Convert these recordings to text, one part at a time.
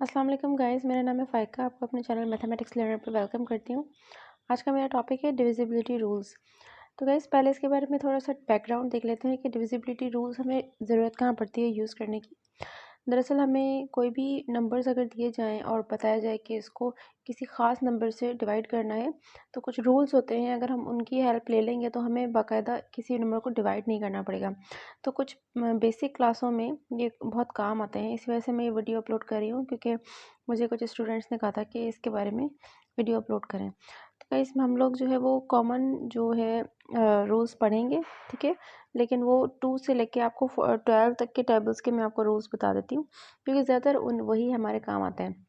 अस्सलाम वालेकुम गाइस, मेरा नाम है फ़ाइका। आपको अपने चैनल मैथमेटिक्स लर्नर पर वेलकम करती हूँ। आज का मेरा टॉपिक है डिविजिबिलिटी रूल्स। तो गाइस पहले इसके बारे में थोड़ा सा बैकग्राउंड देख लेते हैं कि डिविजिबिलिटी रूल्स हमें ज़रूरत कहाँ पड़ती है यूज़ करने की। दरअसल हमें कोई भी नंबर्स अगर दिए जाएँ और बताया जाए कि इसको किसी ख़ास नंबर से डिवाइड करना है, तो कुछ रूल्स होते हैं, अगर हम उनकी हेल्प ले लेंगे तो हमें बाकायदा किसी नंबर को डिवाइड नहीं करना पड़ेगा। तो कुछ बेसिक क्लासों में ये बहुत काम आते हैं, इस वजह से मैं ये वीडियो अपलोड कर रही हूँ, क्योंकि मुझे कुछ स्टूडेंट्स ने कहा था कि इसके बारे में वीडियो अपलोड करें। तो इसमें हम लोग जो है वो कॉमन जो है रूल्स पढ़ेंगे, ठीक है। लेकिन वो 2 से लेके आपको 12 तक के टेबल्स के मैं आपको रूल्स बता देती हूँ, क्योंकि ज़्यादातर उन वही हमारे काम आते हैं।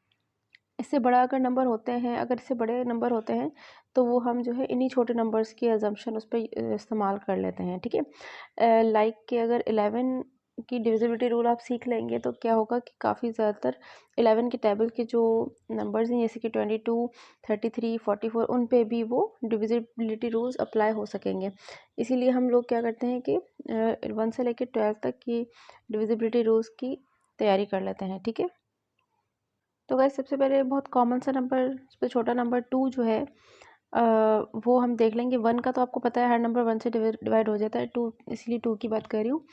इससे बड़ा अगर नंबर होते हैं, अगर इससे बड़े नंबर होते हैं, तो वो हम जो है इन्हीं छोटे नंबर्स की अज़म्पशन उस पे इस्तेमाल कर लेते हैं, ठीक है। लाइक कि अगर 11 की डिविजिबिलिटी रूल आप सीख लेंगे तो क्या होगा कि काफ़ी ज़्यादातर 11 के टेबल के जो नंबर्स हैं, जैसे कि 22, 33, 44, उन पे भी वो डिविजिबिलिटी रूल्स अप्लाई हो सकेंगे। इसीलिए हम लोग क्या करते हैं कि 1 से लेकर 12 तक की डिविजिबिलिटी रूल्स की तैयारी कर लेते हैं, ठीक है। तो गाइस सबसे पहले बहुत कॉमन सा नंबर, सबसे छोटा नंबर 2 जो है वो हम देख लेंगे। 1 का तो आपको पता है हर नंबर 1 से डिवाइड हो जाता है, 2 इसलिए 2 की बात कर रही हूँ।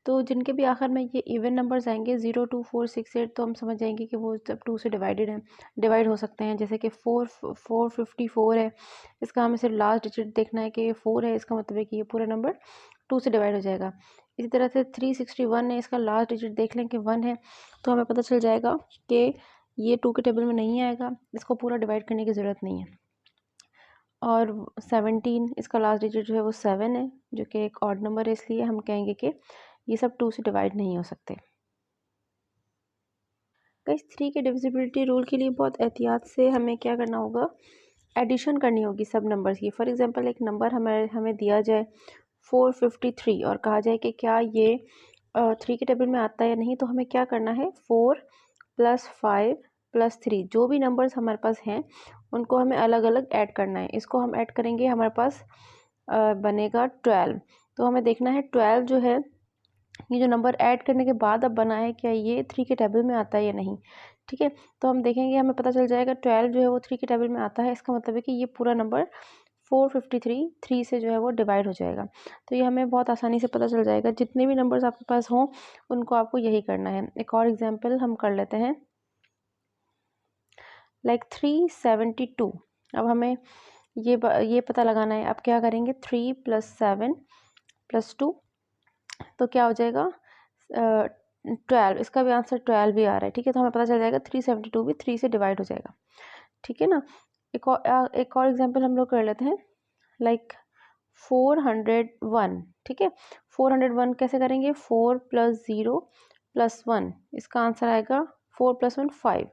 तो जिनके भी आखिर में ये इवन नंबर्स आएंगे 0, 2, 4, 6, 8, तो हम समझ जाएंगे कि वो सब 2 से डिवाइडेड हैं, डिवाइड हो सकते हैं। जैसे कि 454 है, इसका हमें सिर्फ लास्ट डिजिट देखना है कि 4 है, इसका मतलब है कि ये पूरा नंबर 2 से डिवाइड हो जाएगा। इसी तरह से 361 है, इसका लास्ट डिजिट देख लें कि 1 है, तो हमें पता चल जाएगा कि ये 2 के टेबल में नहीं आएगा, इसको पूरा डिवाइड करने की ज़रूरत नहीं है। और 17, इसका लास्ट डिजिट जो है वो 7 है, जो कि एक ऑड नंबर है, इसलिए हम कहेंगे कि ये सब 2 से डिवाइड नहीं हो सकते। गाइस 3 के डिविजिबिलिटी रूल के लिए बहुत एहतियात से हमें क्या करना होगा, एडिशन करनी होगी सब नंबर्स की। फॉर एग्जांपल एक नंबर हमें दिया जाए 453 और कहा जाए कि क्या ये 3 के टेबल में आता है या नहीं, तो हमें क्या करना है, 4 + 5 + 3 जो भी नंबर्स हमारे पास हैं उनको हमें अलग अलग ऐड करना है। इसको हम ऐड करेंगे, हमारे पास बनेगा 12। तो हमें देखना है 12 जो है, ये जो नंबर ऐड करने के बाद अब बना है, क्या ये 3 के टेबल में आता है या नहीं, ठीक है। तो हम देखेंगे, हमें पता चल जाएगा 12 जो है वो 3 के टेबल में आता है, इसका मतलब है कि ये पूरा नंबर 453 3 से जो है वो डिवाइड हो जाएगा। तो ये हमें बहुत आसानी से पता चल जाएगा। जितने भी नंबर्स आपके पास हों उनको आपको यही करना है। एक और एग्जांपल हम कर लेते हैं, लाइक 372। अब हमें ये पता लगाना है। अब क्या करेंगे, 3 + 7 + 2, तो क्या हो जाएगा 12। इसका भी आंसर 12 भी आ रहा है, ठीक है। तो हमें पता चल जाएगा 372 भी 3 से डिवाइड हो जाएगा, ठीक है ना। एक और एग्जांपल हम लोग कर लेते हैं, लाइक 401, ठीक है। 401 कैसे करेंगे, 4 + 0 + 1, इसका आंसर आएगा 4 + 1 5।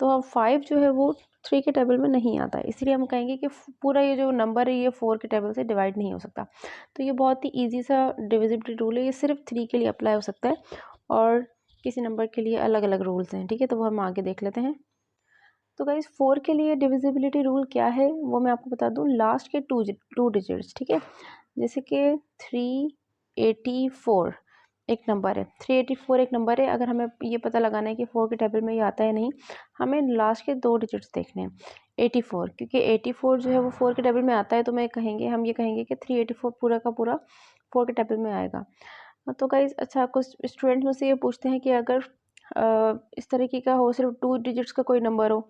तो अब 5 जो है वो 3 के टेबल में नहीं आता है, इसलिए हम कहेंगे कि पूरा ये जो नंबर है ये 4 के टेबल से डिवाइड नहीं हो सकता। तो ये बहुत ही ईजी सा डिविजिबिलिटी रूल है, ये सिर्फ 3 के लिए अप्लाई हो सकता है और किसी नंबर के लिए अलग अलग रूल्स हैं, ठीक है। तो वो हम आगे देख लेते हैं। तो गाइस 4 के लिए डिविजिबिलिटी रूल क्या है वो मैं आपको बता दूं, लास्ट के टू डिजिट्स, ठीक है। जैसे कि 384 एक नंबर है, 384 एक नंबर है। अगर हमें ये पता लगाना है कि 4 के टेबल में ये आता है नहीं, हमें लास्ट के 2 डिजिट्स देखने हैं। 84, क्योंकि 84 जो है वो 4 के टेबल में आता है, तो हम ये कहेंगे कि 384 पूरा का पूरा 4 के टेबल में आएगा। तो गाइस अच्छा, कुछ स्टूडेंट मुझसे ये पूछते हैं कि अगर इस तरीके का हो, सिर्फ 2 डिजिट्स का कोई नंबर हो,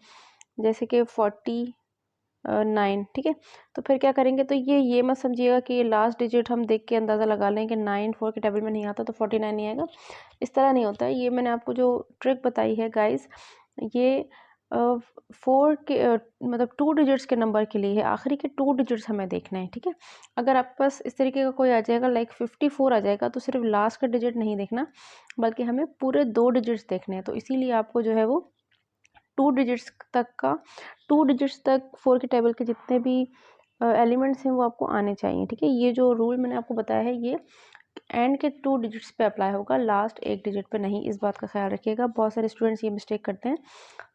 जैसे कि 49, ठीक है। तो फिर क्या करेंगे, तो ये मत समझिएगा कि ये लास्ट डिजिट हम देख के अंदाज़ा लगा लें कि 9 4 के टेबल में नहीं आता तो 49 नहीं आएगा, इस तरह नहीं होता है। ये मैंने आपको जो ट्रिक बताई है गाइस, ये 4 के मतलब 2 डिजिट्स के नंबर के लिए है, आखिरी के 2 डिजिट्स हमें देखना है, ठीक है। अगर आपके पास इस तरीके का कोई आ जाएगा, लाइक 54 आ जाएगा, तो सिर्फ लास्ट का डिजिट नहीं देखना, बल्कि हमें पूरे 2 डिजिट्स देखने हैं। तो इसीलिए आपको जो है वो 2 डिजिट्स तक 4 के टेबल के जितने भी एलिमेंट्स हैं वो आपको आने चाहिए, ठीक है। ये जो रूल मैंने आपको बताया है ये एंड के 2 डिजिट्स पे अप्लाई होगा, लास्ट एक डिजिट पे नहीं, इस बात का ख्याल रखिएगा। बहुत सारे स्टूडेंट्स ये मिस्टेक करते हैं।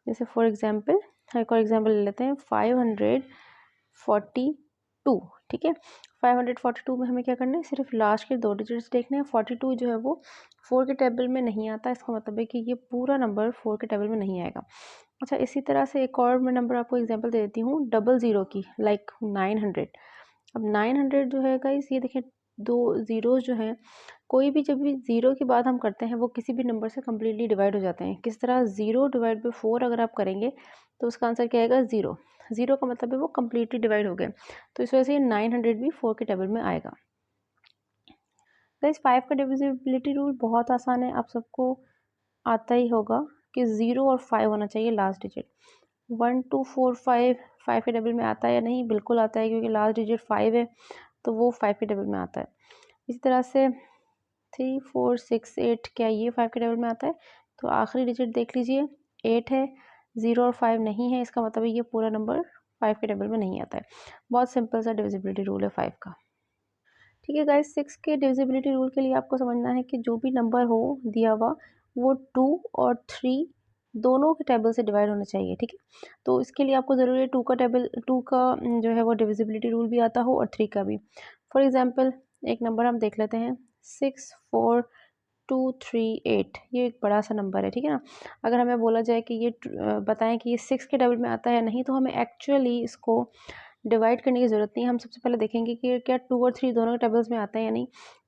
जैसे फॉर एग्जांपल, एक और एग्जांपल ले लेते हैं, 542, ठीक है। 542 में हमें क्या करना है, सिर्फ लास्ट के 2 डिजिट्स देखने हैं। 42 जो है वो 4 के टेबल में नहीं आता, इसका मतलब है कि ये पूरा नंबर 4 के टेबल में नहीं आएगा। अच्छा, इसी तरह से एक और मैं नंबर आपको एग्जांपल दे देती हूँ, डबल ज़ीरो की, लाइक 900। अब 900 जो है गाइस, ये देखें 2 ज़ीरोज़ जो हैं, कोई भी जब भी ज़ीरो के बाद हम करते हैं वो किसी भी नंबर से कम्प्लीटली डिवाइड हो जाते हैं। किस तरह, 0 डिवाइड बाई 4 अगर आप करेंगे तो उसका आंसर क्या आएगा, 0। 0 का मतलब है वो कम्प्लीटली डिवाइड हो गए, तो इस वजह से 900 भी 4 के टेबल में आएगा। गाइस 5 का डिविजिबिलिटी रूल बहुत आसान है, आप सबको आता ही होगा कि 0 और 5 होना चाहिए लास्ट डिजिट। 1 2 4 5 के टेबल में आता है या नहीं, बिल्कुल आता है, क्योंकि लास्ट डिजिट 5 है तो वो 5 के टेबल में आता है। इसी तरह से 3 4 6 8, क्या ये 5 के टेबल में आता है? तो आखिरी डिजिट देख लीजिए, 8 है, 0 और 5 नहीं है, इसका मतलब है ये पूरा नंबर 5 के टेबल में नहीं आता है। बहुत सिंपल सा डिविजिबिलिटी रूल है 5 का। ठीक है गाइस, 6 के डिविजिबिलिटी रूल के लिए आपको समझना है कि जो भी नंबर हो दिया हुआ, वो 2 और 3 दोनों के टेबल से डिवाइड होना चाहिए। ठीक है, तो इसके लिए आपको ज़रूरी है 2 का जो है वो डिविजिबिलिटी रूल भी आता हो और 3 का भी। फॉर एग्जांपल एक नंबर हम देख लेते हैं, 6 4 2 3 8, ये एक बड़ा सा नंबर है। ठीक है ना, अगर हमें बोला जाए कि ये बताएं कि ये 6 के टेबल में आता है या नहीं, तो हमें एक्चुअली इसको डिवाइड करने की ज़रूरत नहीं है। हम सबसे पहले देखेंगे कि क्या 2 और 3 दोनों के टेबल्स में आता है या नहीं।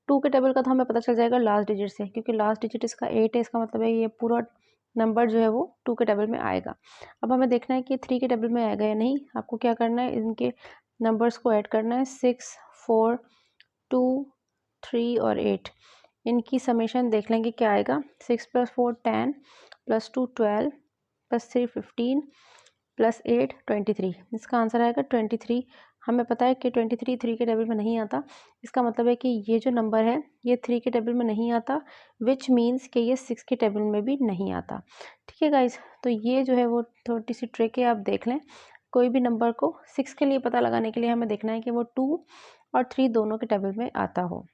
2 के टेबल का तो हमें पता चल जाएगा लास्ट डिजिट से, क्योंकि लास्ट डिजिट इसका 8 है, इसका मतलब है ये पूरा नंबर जो है वो 2 के टेबल में आएगा। अब हमें देखना है कि 3 के टेबल में आएगा या नहीं। आपको क्या करना है, इनके नंबर्स को ऐड करना है, 6 4 2 3 और 8, इनकी समेशन देख लेंगे क्या आएगा। 6 + 4 10 + 2 12 + 3 15 + 8 23, इसका आंसर आएगा 23। हमें पता है कि 23 3 के टेबल में नहीं आता, इसका मतलब है कि ये जो नंबर है ये 3 के टेबल में नहीं आता, विच मीन्स कि ये 6 के टेबल में भी नहीं आता। ठीक है गाइज, तो ये जो है वो थोड़ी सी ट्रिक है, आप देख लें। कोई भी नंबर को 6 के लिए पता लगाने के लिए हमें देखना है कि वो 2 और 3 दोनों के टेबल में आता हो।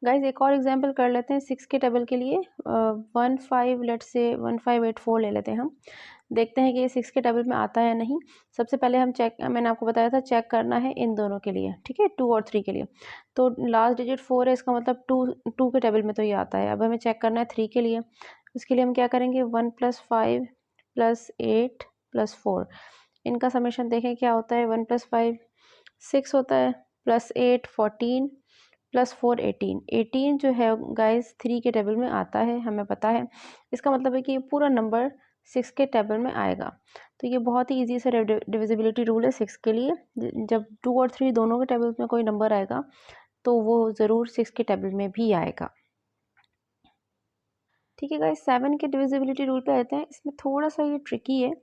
गाइज एक और एग्जांपल कर लेते हैं 6 के टेबल के लिए। 15 लेट से 1584 ले लेते हैं हम। देखते हैं कि ये 6 के टेबल में आता है या नहीं। सबसे पहले हम चेक, मैंने आपको बताया था चेक करना है इन दोनों के लिए, ठीक है, 2 और 3 के लिए। तो लास्ट डिजिट 4 है, इसका मतलब 2 के टेबल में तो ये आता है। अब हमें चेक करना है 3 के लिए। उसके लिए हम क्या करेंगे, 1 + 5 + 8 + 4, इनका समेशन देखें क्या होता है। 1 + 5 6 होता है, +8 14 +4 18। 18 जो है गाइस 3 के टेबल में आता है, हमें पता है। इसका मतलब है कि ये पूरा नंबर 6 के टेबल में आएगा। तो ये बहुत ही ईजी सा डिविजिबिलिटी रूल है 6 के लिए। जब 2 और 3 दोनों के टेबल्स में कोई नंबर आएगा तो वो ज़रूर 6 के टेबल में भी आएगा। ठीक है गाइस, 7 के डिविजिबिलिटी रूल पे आते हैं। इसमें थोड़ा सा ये ट्रिकी है।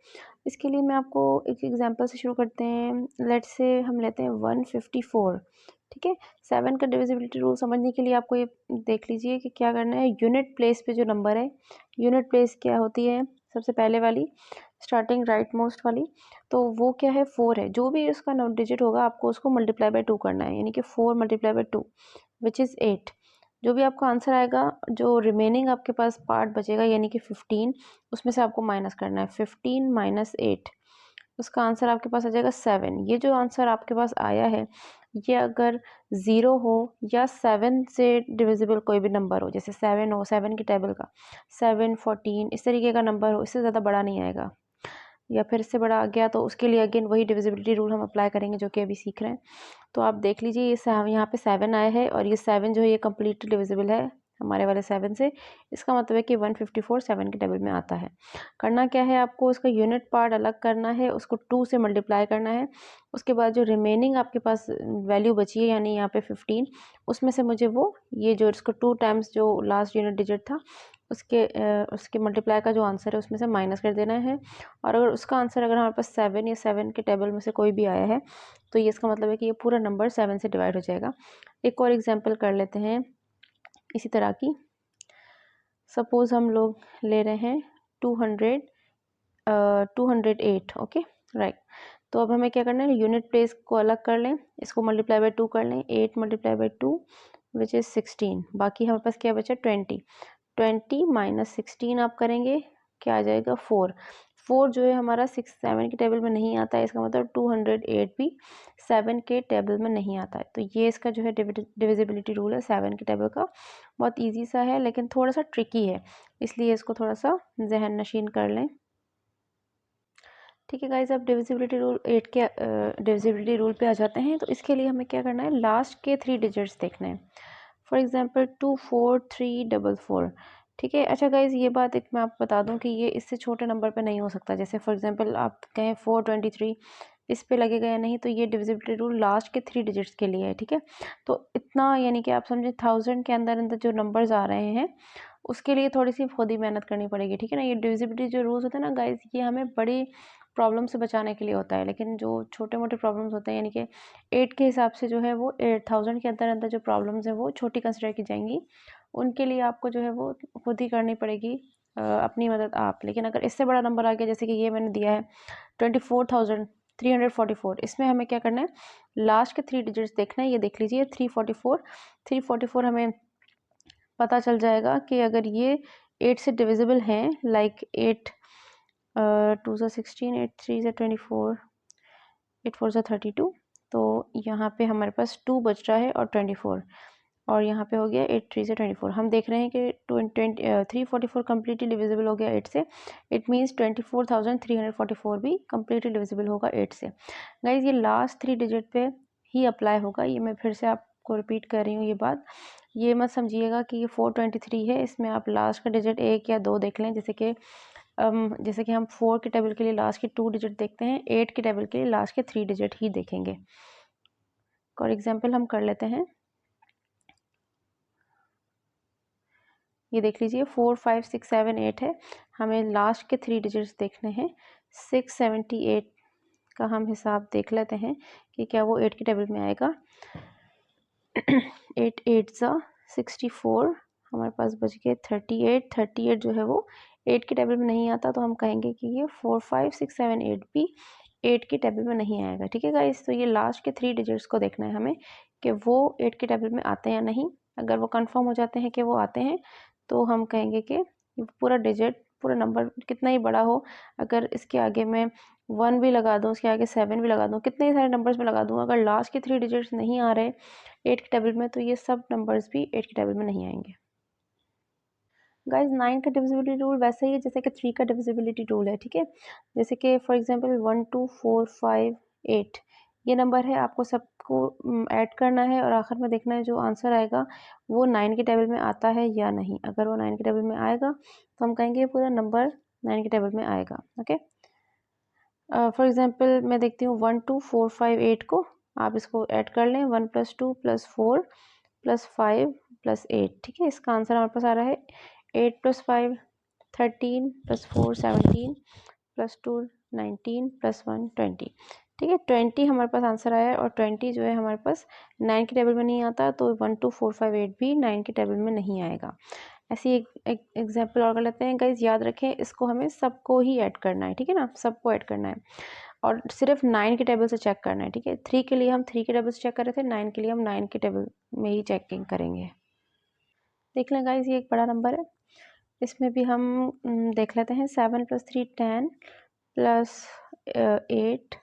इसके लिए मैं आपको एक एग्जांपल से शुरू करते हैं। लेट्स से हम लेते हैं 154। ठीक है, 7 का डिविजिबिलिटी रूल समझने के लिए आपको ये देख लीजिए कि क्या करना है। यूनिट प्लेस पे जो नंबर है, यूनिट प्लेस क्या होती है, सबसे पहले वाली स्टार्टिंग राइट मोस्ट वाली, तो वो क्या है, 4 है। जो भी उसका डिजिट होगा आपको उसको मल्टीप्लाई बाय 2 करना है, यानी कि 4 × 2 विच इज़ 8। जो भी आपका आंसर आएगा, जो रिमेनिंग आपके पास पार्ट बचेगा यानी कि 15, उसमें से आपको माइनस करना है। 15 - 8, उसका आंसर आपके पास आ जाएगा 7। ये जो आंसर आपके पास आया है, ये अगर 0 हो या 7 से डिविजिबल कोई भी नंबर हो, जैसे 7 हो, 7 के टेबल का 7 14 इस तरीके का नंबर हो, इससे ज़्यादा बड़ा नहीं आएगा, या फिर इससे बड़ा आ गया तो उसके लिए अगेन वही डिविजिबिलिटी रूल हम अप्लाई करेंगे जो कि अभी सीख रहे हैं। तो आप देख लीजिए, ये यहाँ पे 7 आया है और ये 7 जो है ये कम्प्लीटली डिविजिबल है हमारे वाले 7 से। इसका मतलब है कि 154 7 के टेबल में आता है। करना क्या है, आपको उसका यूनिट पार्ट अलग करना है, उसको 2 से मल्टीप्लाई करना है। उसके बाद जो रिमेनिंग आपके पास वैल्यू बची है, यानी यहाँ पे 15, उसमें से मुझे वो ये जो इसको 2 टाइम्स जो लास्ट यूनिट डिजिट था उसके मल्टीप्लाई का जो आंसर है उसमें से माइनस कर देना है। और अगर उसका आंसर अगर हमारे पास 7 या 7 के टेबल में से कोई भी आया है, तो ये इसका मतलब है कि ये पूरा नंबर 7 से डिवाइड हो जाएगा। एक और एग्जांपल कर लेते हैं इसी तरह की। सपोज़ हम लोग ले रहे हैं 208, ओके राइट। तो अब हमें क्या करना है, यूनिट प्लेस को अलग कर लें, इसको मल्टीप्लाई बाय 2 कर लें। 8 × 2 विच इज़ 16। बाकी हमारे पास क्या बचा, 20 - 16 आप करेंगे, क्या आ जाएगा, 4। 4 जो है हमारा 6 7 के टेबल में नहीं आता है, इसका मतलब 208 भी 7 के टेबल में नहीं आता है। तो ये इसका जो है डिविजिबिलिटी रूल है 7 के टेबल का। बहुत ईजी सा है लेकिन थोड़ा सा ट्रिकी है, इसलिए इसको थोड़ा सा जहन नशीन कर लें। ठीक है गाइज, अब डिविजिबिलिटी रूल 8 के डिविजिबिलिटी रूल पे आ जाते हैं। तो इसके लिए हमें क्या करना है, लास्ट के 3 डिजिट्स देखने हैं। For example 24344। ठीक है। अच्छा गाइज, ये बात एक मैं आपको बता दूं कि ये इससे छोटे नंबर पे नहीं हो सकता। जैसे फॉर एग्जांपल आप कहें 423, इस पे लगेगा या नहीं, तो ये डिविजिबिलिटी रूल लास्ट के 3 डिजिट्स के लिए है। ठीक है। तो इतना यानी कि आप समझे 1000 के अंदर अंदर जो नंबर्स आ रहे हैं उसके लिए थोड़ी सी खुद ही मेहनत करनी पड़ेगी। ठीक है ना। ये डिविजिबिलिटी जो रूल्स होते हैं ना गाइज, ये हमें बड़ी प्रॉब्लम से बचाने के लिए होता है, लेकिन जो छोटे मोटे प्रॉब्लम्स होते हैं यानी कि 8 के हिसाब से जो है वो 8000 के अंदर अंदर जो प्रॉब्लम्स हैं वो छोटी कंसिडर की जाएंगी। उनके लिए आपको जो है वो खुद ही करनी पड़ेगी अपनी मदद आप। लेकिन अगर इससे बड़ा नंबर आ गया, जैसे कि ये मैंने दिया है 24,344, इसमें हमें क्या करना है, लास्ट के 3 डिजिट्स देखना है। ये देख लीजिए 344 हमें पता चल जाएगा कि अगर ये 8 से डिविजिबल हैं, लाइक 8 2 सा 16, 8 3 सा 24, 8 4 सा 32, तो यहाँ पे हमारे पास 2 बच रहा है और 24, और यहाँ पे हो गया 8 3 से 24। हम देख रहे हैं कि 344 कम्प्लीटली डिविजिबल हो गया 8 से। इट मीन्स 24,344 भी कम्प्लीटली डिविजिबल होगा 8 से। गाइज, ये लास्ट 3 डिजिट पे ही अप्लाई होगा। ये मैं फिर से आपको रिपीट कर रही हूँ ये बात। ये मत समझिएगा कि ये 423 है, इसमें आप लास्ट का डिजिट 1 या 2 देख लें। जैसे कि हम 4 के टेबल के लिए लास्ट के 2 डिजिट देखते हैं, 8 के टेबल के लिए लास्ट के 3 डिजिट ही देखेंगे। फॉर एग्जाम्पल हम कर लेते हैं, ये देख लीजिए 4 5 6 7 8 है, हमें लास्ट के 3 डिजिट्स देखने हैं। 678 का हम हिसाब देख लेते हैं कि क्या वो 8 के टेबल में आएगा। 8 8 सा 64, हमारे पास बच गए 38 जो है वो 8 के टेबल में नहीं आता, तो हम कहेंगे कि ये 4 5 6 7 8 भी 8 के टेबल में नहीं आएगा। ठीक है गाइस, तो ये लास्ट के 3 डिजिट्स को देखना है हमें कि वो 8 के टेबल में आते हैं या नहीं। अगर वो कंफर्म हो जाते हैं कि वो आते हैं, तो हम कहेंगे कि पूरा डिजिट, पूरा नंबर कितना ही बड़ा हो, अगर इसके आगे मैं 1 भी लगा दूँ, उसके आगे 7 भी लगा दूँ, कितने ही सारे नंबर्स में लगा दूँ, अगर लास्ट के 3 डिजिट्स नहीं आ रहे 8 के टेबल में, तो ये सब नंबर्स भी 8 के टेबल में नहीं आएंगे। गाइज, 9 का डिविजिबिलिटी रूल वैसे ही है जैसे कि 3 का डिविजिबिलिटी रूल है। ठीक है। जैसे कि फॉर एग्जांपल 1 2 4 5 8 ये नंबर है, आपको सबको ऐड करना है और आखिर में देखना है जो आंसर आएगा वो 9 के टेबल में आता है या नहीं। अगर वो 9 के टेबल में आएगा तो हम कहेंगे पूरा नंबर 9 के टेबल में आएगा। ओके। फॉर एग्जांपल मैं देखती हूँ 1 2 4 5 8 को, आप इसको ऐड कर लें, 1 + 2 + 4 + 5 + 8। ठीक है। इसका आंसर हमारे पास आ रहा है 8 + 5 13 + 4 17 + 2 19 + 1 20। ठीक है। 20 हमारे पास आंसर आया है, और 20 जो है हमारे पास 9 के टेबल में नहीं आता, तो 1 2 4 5 8 भी 9 के टेबल में नहीं आएगा। ऐसी एक एग्जाम्पल और कर लेते हैं। गाइज, याद रखें, इसको हमें सबको ही ऐड करना है। ठीक है ना, सबको ऐड करना है और सिर्फ 9 के टेबल से चेक करना है। ठीक है। 3 के लिए हम 3 के टेबल से चेक कर रहे थे, 9 के लिए हम 9 के टेबल में ही चेकिंग करेंगे। देख लें गाइज, ये एक बड़ा नंबर है, इसमें भी हम देख लेते हैं। 7 + 3 10 + 8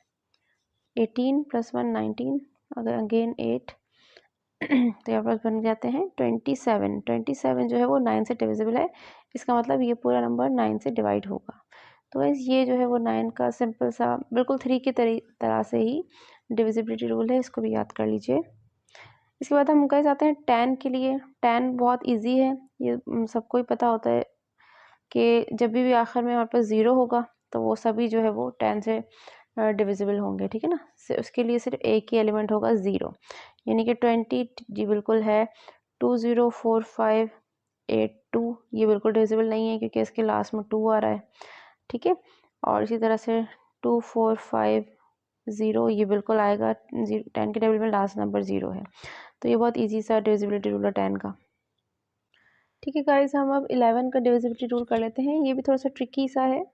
18 + 1 19, अगर अगेन 8 तो यहाँ पर बन जाते हैं 27 जो है वो 9 से डिविजिबल है। इसका मतलब ये पूरा नंबर 9 से डिवाइड होगा। तो गाइस, ये जो है वो 9 का सिंपल सा बिल्कुल 3 की तरह से ही डिविजिबिलिटी रूल है, इसको भी याद कर लीजिए। इसके बाद हम गाइस आते हैं 10 के लिए। 10 बहुत इजी है, ये सबको ही पता होता है कि जब भी आखिर में हमारे पास 0 होगा तो वो सभी जो है वो 10 से डिविजिबल होंगे। ठीक है ना। उसके लिए सिर्फ एक ही एलिमेंट होगा 0, यानी कि 20 जी बिल्कुल है। 204582 ये बिल्कुल डिविजिबल नहीं है क्योंकि इसके लास्ट में 2 आ रहा है। ठीक है। और इसी तरह से 2450 ये बिल्कुल आएगा, 10 के टेबल में लास्ट नंबर 0 है। तो ये बहुत ईजी सा डिविजिबिलिटी रूल है 10 का। ठीक है गाइस, हम अब 11 का डिविजिबिलिटी रूल कर लेते हैं। ये भी थोड़ा सा ट्रिकी सा है,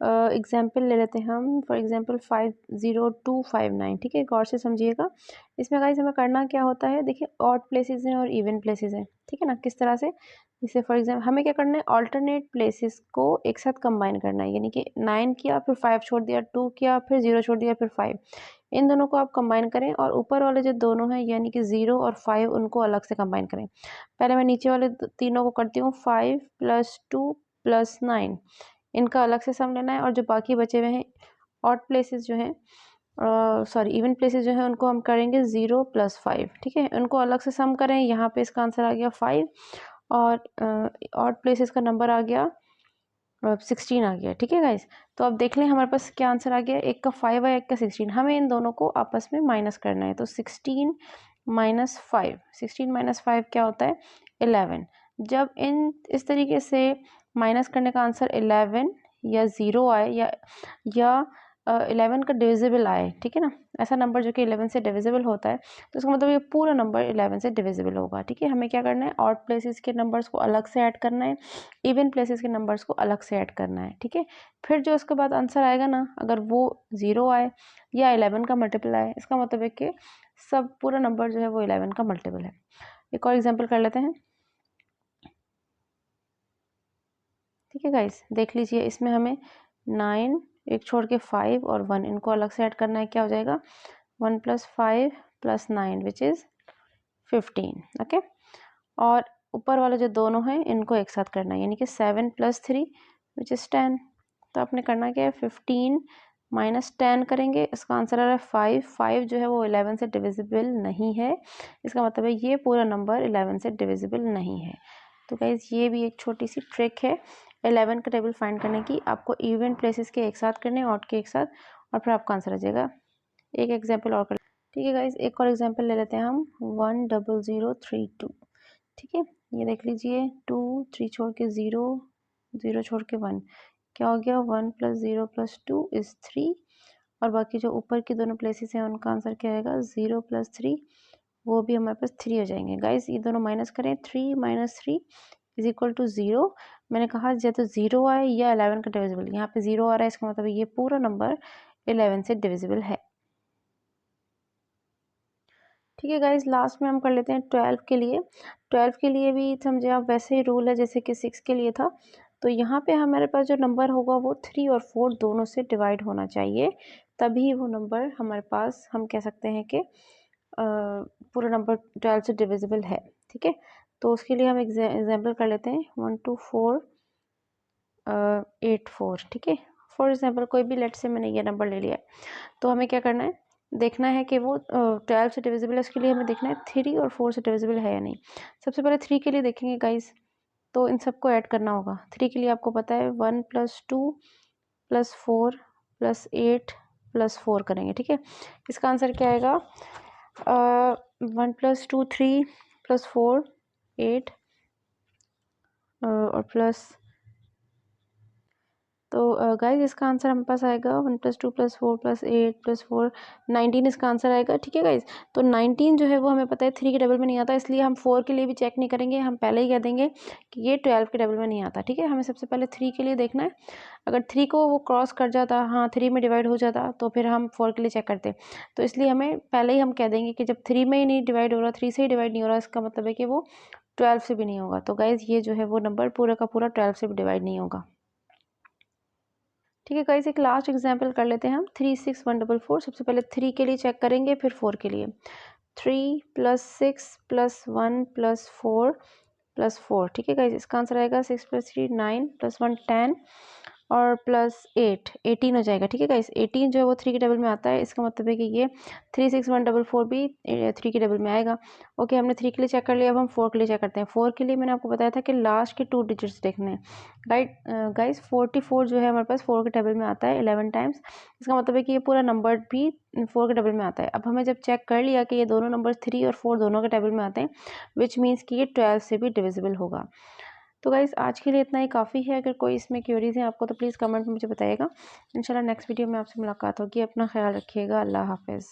एग्जाम्पल ले लेते हैं हम, फॉर एग्जाम्पल 50259, ठीक है, गौर से समझिएगा। इसमें गाइस हमें करना क्या होता है, देखिए ऑड प्लेसेस हैं और इवन प्लेसेस हैं, ठीक है ना। किस तरह से, जैसे फॉर एग्जाम्पल हमें क्या करना है, ऑल्टरनेट प्लेसेस को एक साथ कंबाइन करना है, यानी कि 9 किया फिर 5 छोड़ दिया, 2 किया फिर 0 छोड़ दिया फिर 5, इन दोनों को आप कंबाइन करें और ऊपर वाले जो दोनों हैं यानी कि 0 और 5 उनको अलग से कंबाइन करें। पहले मैं नीचे वाले तीनों को करती हूँ, 5 + 2 + 9, इनका अलग से सम लेना है, और जो बाकी बचे हुए हैं ऑड प्लेसेस जो हैं, सॉरी इवन प्लेसेस जो हैं, उनको हम करेंगे 0 + 5, ठीक है, उनको अलग से सम करें। यहाँ पे इसका आंसर आ गया 5 और ऑड प्लेसेस का नंबर आ गया 16 आ गया, ठीक है गाइस। तो अब देख लें हमारे पास क्या आंसर आ गया, एक का 5 है एक का 16, हमें इन दोनों को आपस में माइनस करना है। तो 16 - 5, 16 - 5 क्या होता है, 11। जब इस तरीके से माइनस करने का आंसर 11 या 0 आए या 11 का डिविजिबल आए, ठीक है ना, ऐसा नंबर जो कि 11 से डिविजिबल होता है, तो इसका मतलब ये पूरा नंबर 11 से डिविजिबल होगा, ठीक है। हमें क्या करना है, ऑड प्लेसेस के नंबर्स को अलग से ऐड करना है, इवन प्लेसेस के नंबर्स को अलग से ऐड करना है, ठीक है। फिर जो उसके बाद आंसर आएगा ना, अगर वो 0 आए या 11 का मल्टीपल आए, इसका मतलब है कि सब पूरा नंबर जो है वो 11 का मल्टीपल है। एक और एग्जांपल कर लेते हैं, ठीक है गाइस, देख लीजिए। इसमें हमें 9, एक छोड़ के 5 और 1, इनको अलग से ऐड करना है। क्या हो जाएगा, 1 + 5 + 9 विच इज़ 15, ओके। और ऊपर वाले जो दोनों हैं इनको एक साथ करना है, यानी कि 7 + 3 विच इज़ 10। तो आपने करना क्या है, 15 - 10 करेंगे, इसका आंसर आ रहा है 5। 5 जो है वो 11 से डिविजिबल नहीं है, इसका मतलब है ये पूरा नंबर 11 से डिविजिबल नहीं है। तो गाइज ये भी एक छोटी सी ट्रिक है 11 का टेबल फाइंड करने की। आपको इवन प्लेसेस के एक साथ करने, ऑड के एक साथ, और फिर आपका आंसर आ जाएगा। एक एग्जाम्पल और कर, ठीक है गाइज, एक और एग्जाम्पल ले लेते हैं हम, 10032, ठीक है। ये देख लीजिए, 2, 3 छोड़ के 0, 0 छोड़ के 1, क्या हो गया, 1 + 0 + 2 इज़ 3, और बाकी जो ऊपर की दोनों प्लेसेस हैं उनका आंसर क्या आएगा, 0 + 3, वो भी हमारे पास 3 हो जाएंगे। गाइस ये दोनों माइनस करें, 3 - 3 = 0। मैंने कहा या तो 0 आए या 11 का डिविजिबल, यहाँ पे 0 आ रहा है, इसका मतलब ये पूरा नंबर 11 से डिविजिबल है, ठीक है गाइज। लास्ट में हम कर लेते हैं 12 के लिए। 12 के लिए भी समझे आप वैसे ही रूल है जैसे कि 6 के लिए था। तो यहाँ पे हमारे पास जो नंबर होगा वो 3 और 4 दोनों से डिवाइड होना चाहिए, तभी वो नंबर हमारे पास, हम कह सकते हैं कि पूरा नंबर 12 से डिविजिबल है, ठीक है। तो उसके लिए हम एग्जाम्पल कर लेते हैं, 1 2 4 8 4, ठीक है। फॉर एग्जाम्पल कोई भी, लेट से मैंने ये नंबर ले लिया है, तो हमें क्या करना है, देखना है कि वो 12 से डिविजिबल है, उसके लिए हमें देखना है 3 और 4 से डिविजिबल है या नहीं। सबसे पहले 3 के लिए देखेंगे गाइस, तो इन सबको ऐड करना होगा। 3 के लिए आपको पता है 1 + 2 + 4 + 8 + 4 करेंगे, ठीक है। इसका आंसर क्या आएगा, 1 + 2 3 + 4 8 और प्लस, तो गाइज इसका आंसर हमारे पास आएगा 1 + 2 + 4 + 8 + 4 19, इसका आंसर आएगा, ठीक है गाइज। तो 19 जो है वो हमें पता है 3 के डबल में नहीं आता, इसलिए हम 4 के लिए भी चेक नहीं करेंगे, हम पहले ही कह देंगे कि ये 12 के डबल में नहीं आता, ठीक है। हमें सबसे पहले 3 के लिए देखना है, अगर 3 को वो क्रॉस कर जाता, हाँ 3 में डिवाइड हो जाता, तो फिर हम 4 के लिए चेक करते। तो इसलिए हमें पहले ही हम कह देंगे कि जब 3 में ही नहीं डिवाइड हो रहा, 3 से ही डिवाइड नहीं हो रहा, इसका मतलब है कि वो 12 से भी नहीं होगा। तो गाइज ये जो है वो नंबर पूरा का पूरा 12 से भी डिवाइड नहीं होगा, ठीक है गाइस। एक लास्ट एग्जांपल कर लेते हैं हम, 36144। सबसे पहले 3 के लिए चेक करेंगे, फिर 4 के लिए। 3 + 6 + 1 + 4 + 4, ठीक है गाइस। इसका आंसर आएगा 6 + 3 9 + 1 10 और प्लस 8 18 हो जाएगा, ठीक है गाइस। 18 जो है वो 3 के डबल में आता है, इसका मतलब है कि ये 36144 भी 3 के डबल में आएगा। ओके, हमने 3 के लिए चेक कर लिया, अब हम 4 के लिए चेक करते हैं। 4 के लिए मैंने आपको बताया था कि लास्ट के 2 डिजिट्स देखने हैं, राइट गाइस। 44 जो है हमारे पास 4 के डबल में आता है 11 टाइम्स, इसका मतलब है कि ये पूरा नंबर भी 4 के डबल में आता है। अब हमें जब चेक कर लिया कि ये दोनों नंबर 3 और 4 दोनों के डबल में आते हैं, विच मीन्स कि ये 12 से भी डिविजिबल होगा। तो गाइज़ आज के लिए इतना ही काफ़ी है। अगर कोई इसमें क्वेरीज है आपको तो प्लीज़ कमेंट में मुझे बताइएगा। इंशाल्लाह नेक्स्ट वीडियो में आपसे मुलाकात होगी। अपना ख्याल रखिएगा। अल्लाह हाफ़िज़।